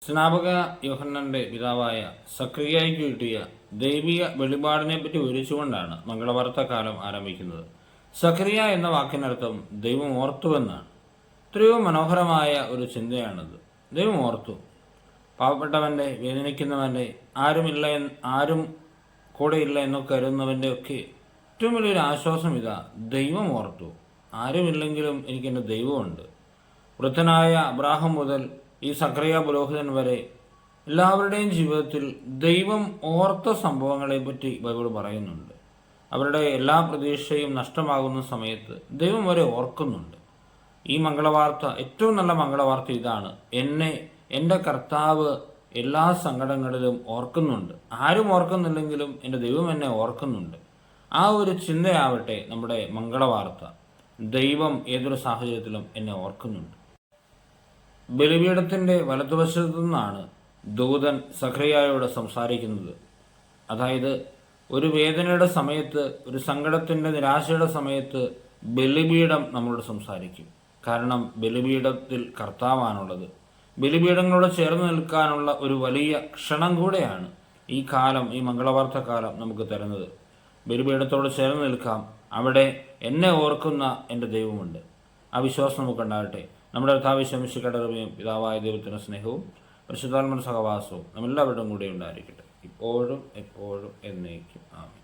സ്നാപക യോഹന്നാന്റെ പിതാവായ സക്രിയായ്ക്ക് കിട്ടിയ ദൈവിക വെളിപാടിനെ പറ്റി വിവരിച്ചുകൊണ്ടാണ് മംഗളവാർത്തക്കാലം ആരംഭിക്കുന്നത്. സക്രിയ എന്ന വാക്കിനർത്ഥം ദൈവം ഓർത്തുവെന്നാണ്. എത്രയോ മനോഹരമായ ഒരു ചിന്തയാണത്. ദൈവം ഓർത്തു. പാവപ്പെട്ടവൻ്റെ, വേദനിക്കുന്നവൻ്റെ, ആരും കൂടെയില്ല എന്നൊക്കെ കരുതുന്നവൻ്റെ ഒക്കെ ഏറ്റവും വലിയൊരു ആശ്വാസം ഇതാ: ദൈവം ഓർത്തു. ആരുമില്ലെങ്കിലും എനിക്കെൻ്റെ ദൈവമുണ്ട്. വൃദ്ധനായ അബ്രാഹം മുതൽ ഈ സക്രിയ പുരോഹിതൻ വരെ എല്ലാവരുടെയും ജീവിതത്തിൽ ദൈവം ഓർത്ത സംഭവങ്ങളെപ്പറ്റി ബൈബിൾ പറയുന്നുണ്ട്. അവരുടെ എല്ലാ പ്രതീക്ഷയും നഷ്ടമാകുന്ന സമയത്ത് ദൈവം വരെ ഓർക്കുന്നുണ്ട്. ഈ മംഗളവാർത്ത, ഏറ്റവും നല്ല മംഗളവാർത്ത ഇതാണ്: എൻ്റെ കർത്താവ് എല്ലാ സങ്കടങ്ങളിലും ഓർക്കുന്നുണ്ട്. ആരും ഓർക്കുന്നില്ലെങ്കിലും എൻ്റെ ദൈവം എന്നെ ഓർക്കുന്നുണ്ട്. ആ ഒരു ചിന്തയാവട്ടെ നമ്മുടെ മംഗളവാർത്ത. ദൈവം ഏതൊരു സാഹചര്യത്തിലും എന്നെ ഓർക്കുന്നുണ്ട്. ബലിപീഠത്തിൻ്റെ വലതുവശത്തു നിന്നാണ് ദൂതൻ സഖറിയായോട് സംസാരിക്കുന്നത്. അതായത്, ഒരു വേദനയുടെ സമയത്ത്, ഒരു സങ്കടത്തിൻ്റെ, നിരാശയുടെ സമയത്ത് ബലിപീഠം നമ്മളോട് സംസാരിക്കും. കാരണം ബലിപീഠത്തിൽ കർത്താവാണുള്ളത്. ബലിപീഠങ്ങളോട് ചേർന്ന് നിൽക്കാനുള്ള ഒരു വലിയ ക്ഷണം കൂടെയാണ് ഈ കാലം, ഈ മംഗളവാർത്ത കാലം നമുക്ക് തരുന്നത്. ബലിപീഠത്തോട് ചേർന്ന് നിൽക്കാം. അവിടെ എന്നെ ഓർക്കുന്ന എൻ്റെ ദൈവമുണ്ട്. ആ വിശ്വാസം നമുക്കുണ്ടാകട്ടെ. നമ്മുടെ കർത്താവ് ശംസിക്കയുടെ കൃപയും പിതാവായ ദൈവത്തിൻ്റെ സ്നേഹവും പരിശുദ്ധാത്മാവിന്റെ സഹവാസവും നമ്മളെല്ലാവരുടെയും കൂടെ ഉണ്ടായിരിക്കട്ടെ, ഇപ്പോഴും എപ്പോഴും എന്നേക്കും. ആമേൻ.